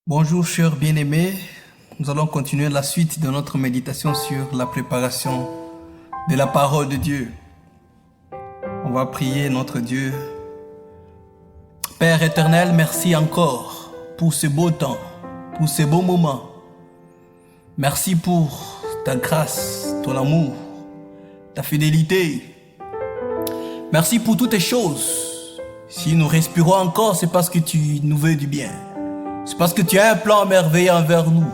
Bonjour chers bien-aimés, nous allons continuer la suite de notre méditation sur la préparation de la parole de Dieu. On va prier notre Dieu. Père éternel, merci encore pour ce beau temps, pour ces beaux moments. Merci pour ta grâce, ton amour, ta fidélité. Merci pour toutes les choses. Si nous respirons encore, c'est parce que tu nous veux du bien. C'est parce que tu as un plan merveilleux envers nous.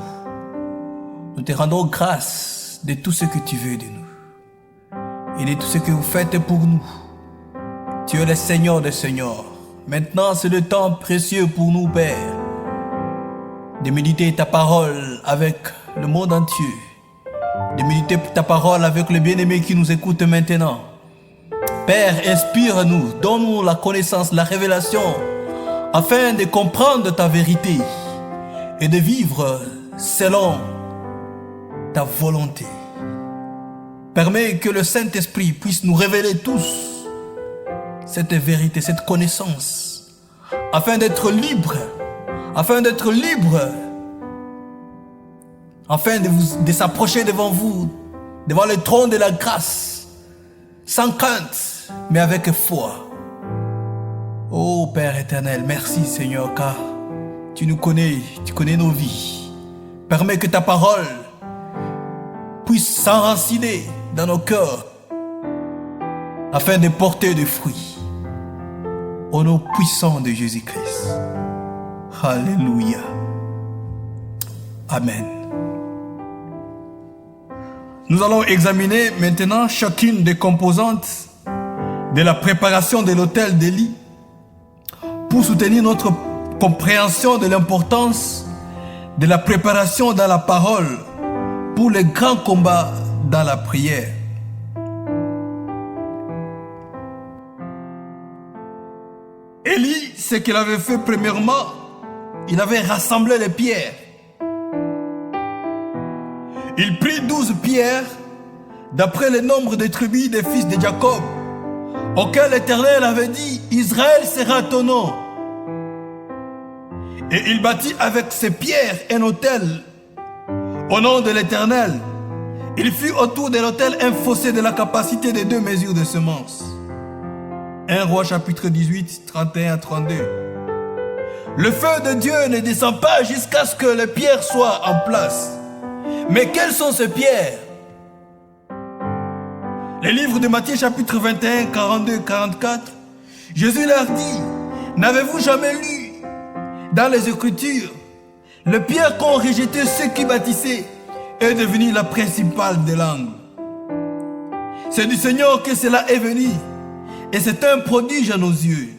Nous te rendons grâce de tout ce que tu veux de nous et de tout ce que vous faites pour nous. Tu es le Seigneur des Seigneurs. Maintenant, c'est le temps précieux pour nous, Père, de méditer ta parole avec le monde entier, de méditer ta parole avec le bien-aimé qui nous écoute maintenant. Père, inspire-nous, donne-nous la connaissance, la révélation, afin de comprendre ta vérité et de vivre selon ta volonté. Permets que le Saint-Esprit puisse nous révéler tous cette vérité, cette connaissance, afin d'être libre, afin de s'approcher devant vous, devant le trône de la grâce, sans crainte, mais avec foi. Oh Père éternel, merci Seigneur, car tu nous connais, tu connais nos vies. Permets que ta parole puisse s'enraciner dans nos cœurs afin de porter des fruits. Au nom puissant de Jésus-Christ. Alléluia. Amen. Nous allons examiner maintenant chacune des composantes de la préparation de l'autel d'Élie pour soutenir notre compréhension de l'importance de la préparation dans la parole pour les grands combats dans la prière. Élie, ce qu'il avait fait premièrement, il avait rassemblé les pierres. Il prit 12 pierres d'après le nombre des tribus des fils de Jacob, auquel l'Éternel avait dit, Israël sera ton nom. Et il bâtit avec ces pierres un autel au nom de l'Éternel. Il fit autour de l'autel un fossé de la capacité de 2 mesures de semences. 1 Roi chapitre 18, 31 à 32. Le feu de Dieu ne descend pas jusqu'à ce que les pierres soient en place. Mais quelles sont ces pierres? Le livre de Matthieu chapitre 21, 42, 44. Jésus leur dit, n'avez-vous jamais lu dans les Écritures, le pierre qu'ont rejeté ceux qui bâtissaient est devenue la principale de l'angle. C'est du Seigneur que cela est venu et c'est un prodige à nos yeux.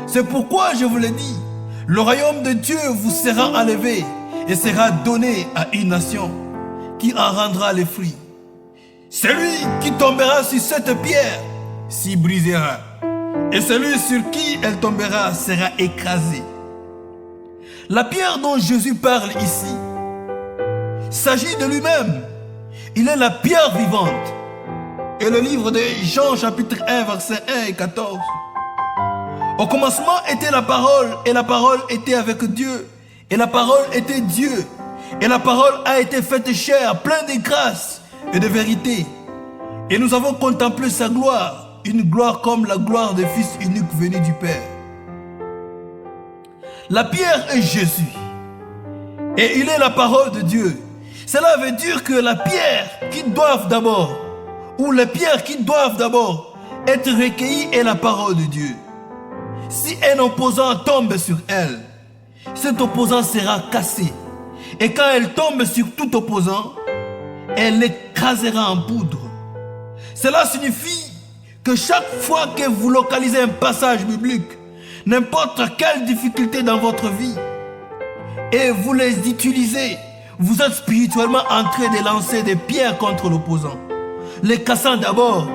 C'est pourquoi je vous l'ai dit, le royaume de Dieu vous sera enlevé et sera donné à une nation qui en rendra les fruits. Celui qui tombera sur cette pierre s'y brisera, et celui sur qui elle tombera sera écrasé. La pierre dont Jésus parle ici s'agit de lui-même. Il est la pierre vivante. Et le livre de Jean chapitre 1 versets 1 et 14. Au commencement était la parole, et la parole était avec Dieu, et la parole était Dieu, et la parole a été faite chair, pleine de grâce et de vérité. Et nous avons contemplé sa gloire, une gloire comme la gloire du Fils unique venu du Père. La pierre est Jésus, et il est la parole de Dieu. Cela veut dire que la pierre qui doivent d'abord, ou les pierres qui doivent d'abord être recueillies est la parole de Dieu. Si un opposant tombe sur elle, cet opposant sera cassé. Et quand elle tombe sur tout opposant, elle l'écrasera en poudre. Cela signifie que chaque fois que vous localisez un passage biblique, n'importe quelle difficulté dans votre vie, et vous les utilisez, vous êtes spirituellement en train de lancer des pierres contre l'opposant, les cassant d'abord,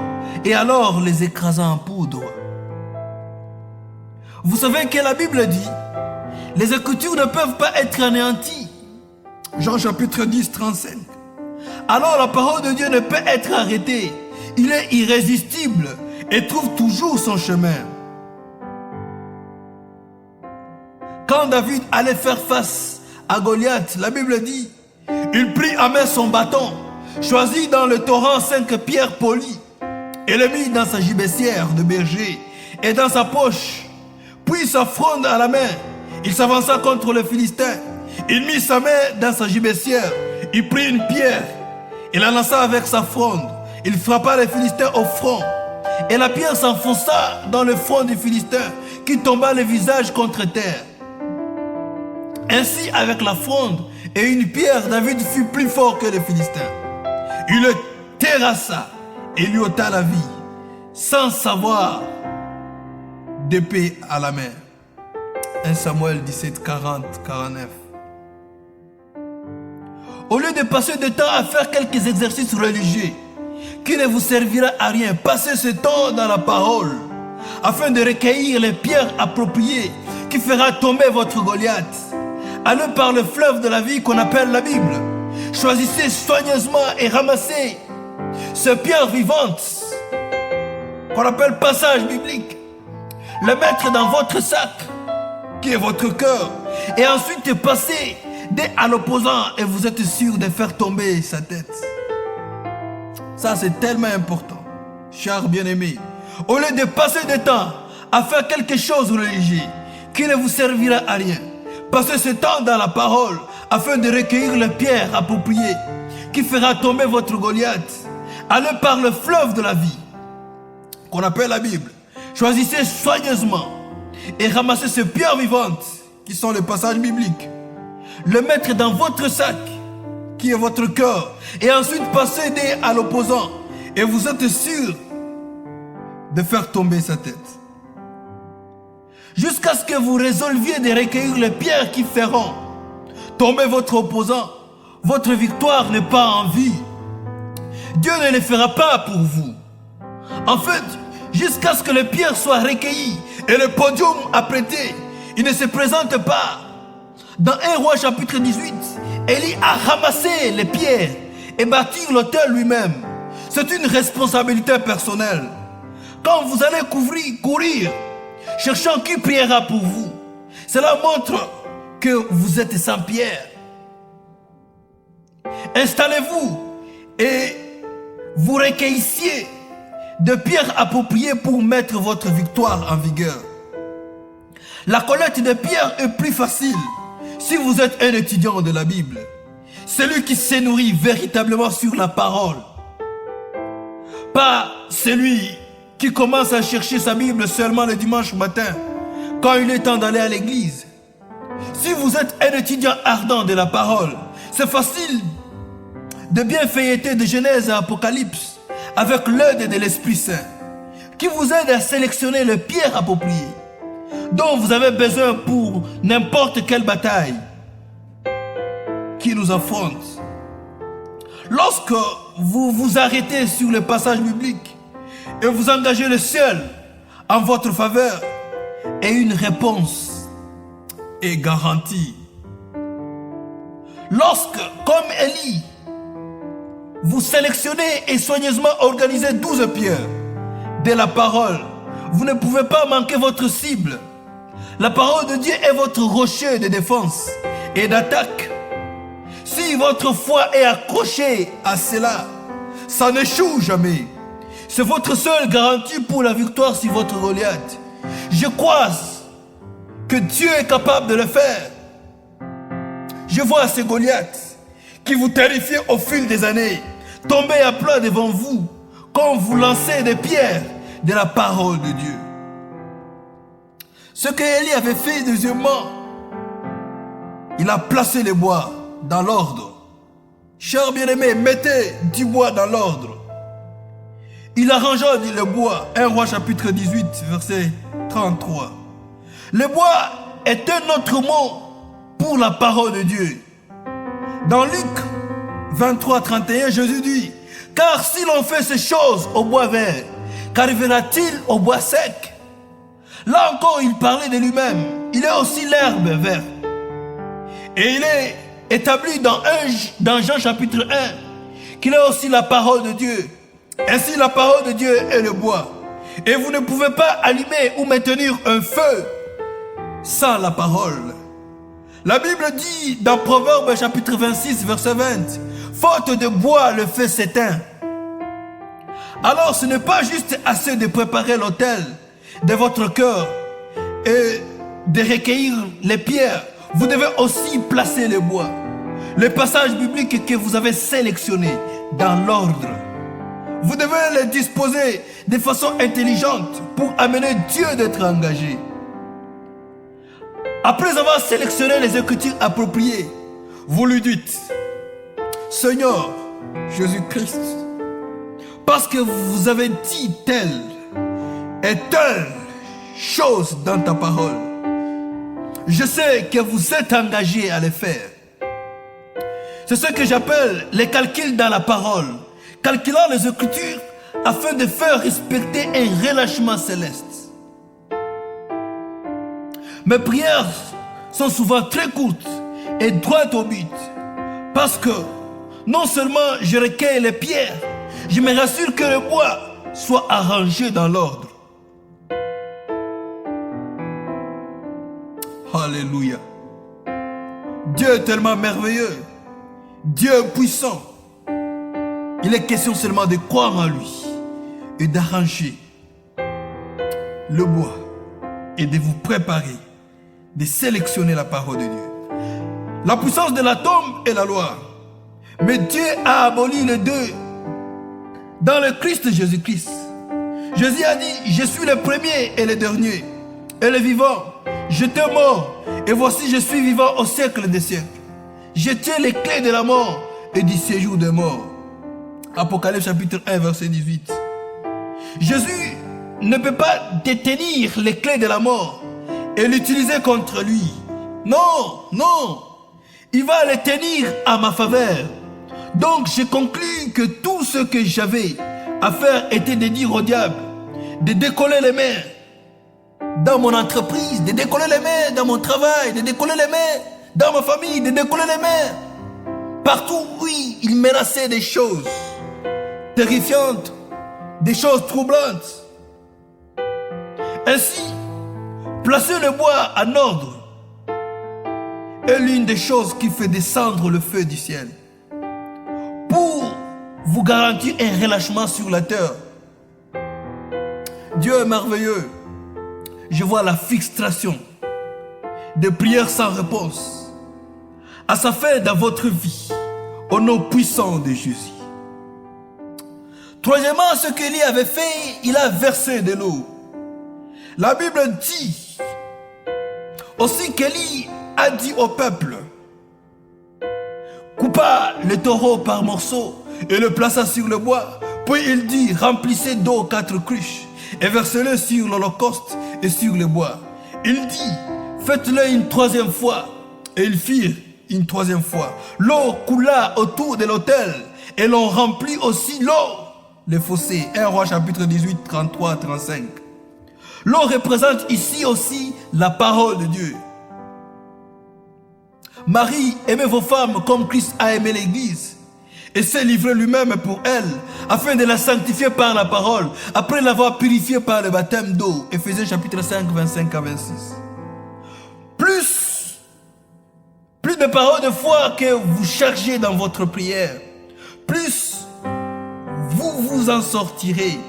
et alors les écrasant en poudre. Vous savez que la Bible dit, les Écritures ne peuvent pas être anéanties. Jean chapitre 10, 35. Alors la parole de Dieu ne peut être arrêtée. Il est irrésistible et trouve toujours son chemin. quand David allait faire face à Goliath, la Bible dit, il prit à main son bâton, choisit dans le torrent 5 pierres polies, et le mit dans sa gibecière de berger et dans sa poche, puis sa fronde à la main. Il s'avança contre le Philistin. Il mit sa main dans sa gibecière. Il prit une pierre. Il la lança avec sa fronde. Il frappa le Philistin au front. Et la pierre s'enfonça dans le front du Philistin, qui tomba le visage contre terre. Ainsi, avec la fronde et une pierre, David fut plus fort que le Philistin. Il le terrassa et lui ôta la vie, sans savoir, d'épée à la main. 1 Samuel 17, 40, 49. Au lieu de passer du temps à faire quelques exercices religieux qui ne vous servira à rien, passez ce temps dans la parole afin de recueillir les pierres appropriées qui fera tomber votre Goliath. Allez par le fleuve de la vie qu'on appelle la Bible. Choisissez soigneusement et ramassez ces pierres vivantes qu'on appelle passage biblique. Le mettre dans votre sac qui est votre cœur, et ensuite passer à l'opposant et vous êtes sûr de faire tomber sa tête. Ça c'est tellement important, chers bien-aimés. Au lieu de passer du temps à faire quelque chose de religieux qui ne vous servira à rien, passez ce temps dans la parole afin de recueillir les pierres appropriées qui fera tomber votre Goliath. Allez par le fleuve de la vie qu'on appelle la Bible. Choisissez soigneusement et ramassez ces pierres vivantes qui sont les passages bibliques. Le mettre dans votre sac qui est votre cœur et ensuite passez à l'opposant et vous êtes sûr de faire tomber sa tête. Jusqu'à ce que vous résolviez de recueillir les pierres qui feront tomber votre opposant. Votre victoire n'est pas en vie. Dieu ne le fera pas pour vous. En fait, jusqu'à ce que les pierres soient recueillies et le podium apprêté, il ne se présente pas. Dans 1 Roi chapitre 18, Élie a ramassé les pierres et bâti l'autel lui-même. C'est une responsabilité personnelle. Quand vous allez courir, cherchant qui priera pour vous, cela montre que vous êtes sans pierre. Installez-vous et vous recueillez de pierres appropriées pour mettre votre victoire en vigueur. La collecte de pierres est plus facile si vous êtes un étudiant de la Bible, celui qui se nourrit véritablement sur la parole, pas celui qui commence à chercher sa Bible seulement le dimanche matin quand il est temps d'aller à l'église. Si vous êtes un étudiant ardent de la parole, c'est facile de bien feuilleter de Genèse à Apocalypse avec l'aide de l'Esprit Saint qui vous aide à sélectionner les pierres appropriées dont vous avez besoin pour n'importe quelle bataille qui nous affronte. Lorsque vous vous arrêtez sur le passage biblique et vous engagez le ciel en votre faveur, et une réponse est garantie. Lorsque, comme Élie, vous sélectionnez et soigneusement organisez 12 pierres de la parole, vous ne pouvez pas manquer votre cible. La parole de Dieu est votre rocher de défense et d'attaque. Si votre foi est accrochée à cela, ça n'échoue jamais. C'est votre seule garantie pour la victoire sur votre Goliath. Je crois que Dieu est capable de le faire. Je vois ces Goliaths qui vous terrifient au fil des années tomber à plat devant vous quand vous lancez des pierres de la parole de Dieu. Ce que Élie avait fait deuxièmement, il a placé les bois dans l'ordre. Chers bien-aimés, mettez du bois dans l'ordre. Il arrangea le bois. 1 Roi chapitre 18, verset 33. Le bois est un autre mot pour la parole de Dieu. Dans Luc 23, 31, Jésus dit, « Car si l'on fait ces choses au bois vert, qu'arrivera-t-il au bois sec ?» Là encore, il parlait de lui-même. Il est aussi l'herbe verte. Et il est établi dans Jean chapitre 1 qu'il est aussi la parole de Dieu. Ainsi, la parole de Dieu est le bois. Et vous ne pouvez pas allumer ou maintenir un feu sans la parole. La Bible dit dans Proverbe chapitre 26, verset 20, « Faute de bois, le feu s'éteint. » Alors ce n'est pas juste assez de préparer l'autel de votre cœur et de recueillir les pierres. Vous devez aussi placer le bois. Les passages bibliques que vous avez sélectionnés dans l'ordre. Vous devez les disposer de façon intelligente pour amener Dieu d'être engagé. Après avoir sélectionné les écritures appropriées, vous lui dites, « Seigneur Jésus-Christ, parce que vous avez dit telle et telle chose dans ta parole, je sais que vous êtes engagé à les faire. » C'est ce que j'appelle les calculs dans la parole, calculant les écritures afin de faire respecter un relâchement céleste. Mes prières sont souvent très courtes et droites au but, parce que non seulement je recueille les pierres, je me rassure que le bois soit arrangé dans l'ordre. Alléluia. Dieu est tellement merveilleux. Dieu est puissant. Il est question seulement de croire en lui et d'arranger le bois et de vous préparer, de sélectionner la parole de Dieu. La puissance de l'atome est la loi. Mais Dieu a aboli les deux dans le Christ Jésus-Christ. Jésus a dit, je suis le premier et le dernier et le vivant. J'étais mort et voici je suis vivant au siècle des siècles. Je tiens les clés de la mort et du séjour des morts. Apocalypse chapitre 1 verset 18. Jésus ne peut pas détenir les clés de la mort et l'utiliser contre lui. Non, non. Il va les tenir à ma faveur. Donc j'ai conclu que tout ce que j'avais à faire était de dire au diable de décoller les mains dans mon entreprise, de décoller les mains dans mon travail, de décoller les mains dans ma famille, de décoller les mains. Partout, oui, il menaçait des choses terrifiantes, des choses troublantes. Ainsi, placer le bois en ordre est l'une des choses qui fait descendre le feu du ciel pour vous garantir un relâchement sur la terre. Dieu est merveilleux. Je vois la frustration de prières sans réponse à sa fin dans votre vie au nom puissant de Jésus. Troisièmement, ce qu'Élie avait fait, il a versé de l'eau. La Bible dit aussi qu'Élie a dit au peuple, coupa le taureau par morceaux et le plaça sur le bois. Puis il dit, remplissez d'eau 4 cruches et versez-le sur l'holocauste et sur le bois. Il dit, faites-le une 3e fois. Et ils firent une 3e fois. L'eau coula autour de l'autel et l'on remplit aussi l'eau, les fossés. 1 Roi chapitre 18, 33-35. L'eau représente ici aussi la parole de Dieu. Marie, aimez vos femmes comme Christ a aimé l'Église et s'est livré lui-même pour elle, afin de la sanctifier par la parole, après l'avoir purifiée par le baptême d'eau. Éphésiens chapitre 5, 25-26. Plus de paroles de foi que vous chargez dans votre prière, plus vous vous en sortirez.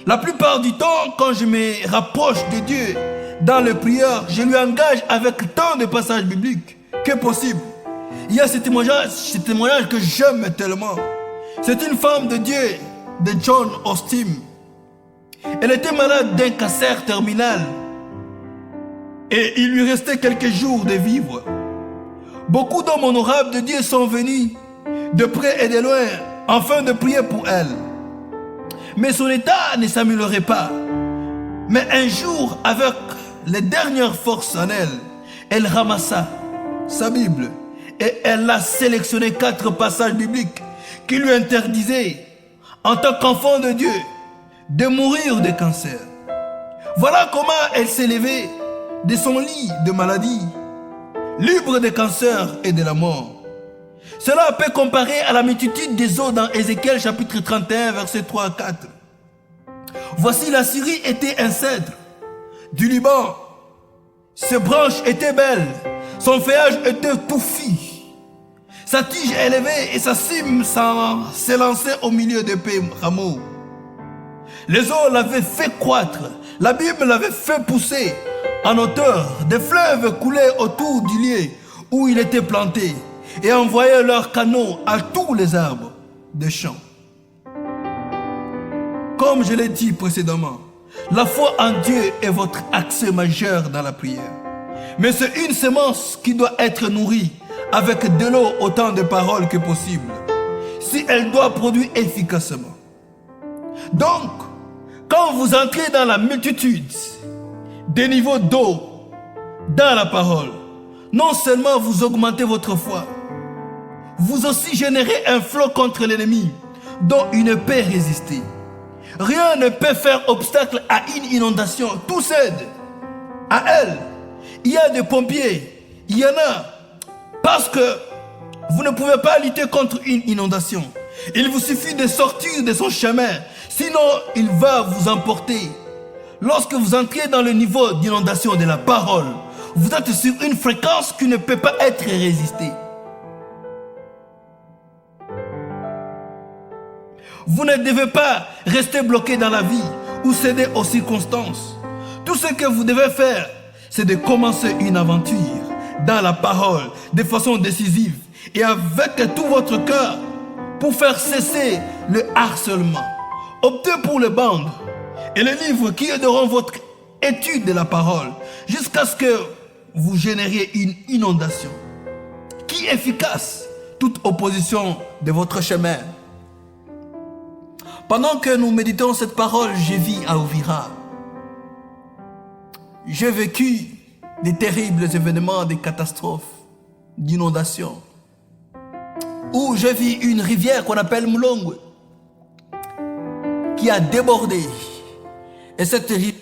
La plupart du temps, quand je me rapproche de Dieu dans les prières, je lui engage avec tant de passages bibliques que possible. Il y a ce témoignage que j'aime tellement. C'est une femme de Dieu, de John Austin. Elle était malade d'un cancer terminal et il lui restait quelques jours de vivre. Beaucoup d'hommes honorables de Dieu sont venus de près et de loin afin de prier pour elle. Mais son état ne s'améliorait pas. Mais un jour, avec les dernières forces en elle, elle ramassa sa Bible et elle a sélectionné 4 passages bibliques qui lui interdisaient, en tant qu'enfant de Dieu, de mourir de cancer. Voilà comment elle s'est levée de son lit de maladie, libre de cancer et de la mort. Cela peut comparer à la multitude des eaux dans Ézéchiel chapitre 31, versets 3 à 4. Voici la Syrie était un cèdre du Liban. Ses branches étaient belles, Son feuillage était touffu. Sa tige élevée et sa cime s'élançaient au milieu des rameaux. Les eaux l'avaient fait croître. L'abîme l'avait fait pousser en hauteur. Des fleuves coulaient autour du lieu où il était planté et envoyaient leurs canaux à tous les arbres des champs. Comme je l'ai dit précédemment, la foi en Dieu est votre axe majeur dans la prière. Mais c'est une semence qui doit être nourrie avec de l'eau autant de paroles que possible, si elle doit produire efficacement. Donc, quand vous entrez dans la multitude des niveaux d'eau dans la parole, non seulement vous augmentez votre foi, vous aussi générez un flot contre l'ennemi dont il ne peut résister. Rien ne peut faire obstacle à une inondation. Tout cède à elle. Il y a des pompiers, il y en a. Parce que vous ne pouvez pas lutter contre une inondation. Il vous suffit de sortir de son chemin. Sinon, il va vous emporter. Lorsque vous entrez dans le niveau d'inondation de la parole, vous êtes sur une fréquence qui ne peut pas être résistée. Vous ne devez pas rester bloqué dans la vie ou céder aux circonstances. Tout ce que vous devez faire, c'est de commencer une aventure dans la parole de façon décisive et avec tout votre cœur pour faire cesser le harcèlement. Optez pour les bandes et les livres qui aideront votre étude de la parole jusqu'à ce que vous génériez une inondation qui efficace toute opposition de votre chemin. Pendant que nous méditons cette parole, je vis à Uvira. J'ai vécu des terribles événements, des catastrophes, d'inondations, où j'ai vu une rivière qu'on appelle Moulongwe, qui a débordé. Et cette rivière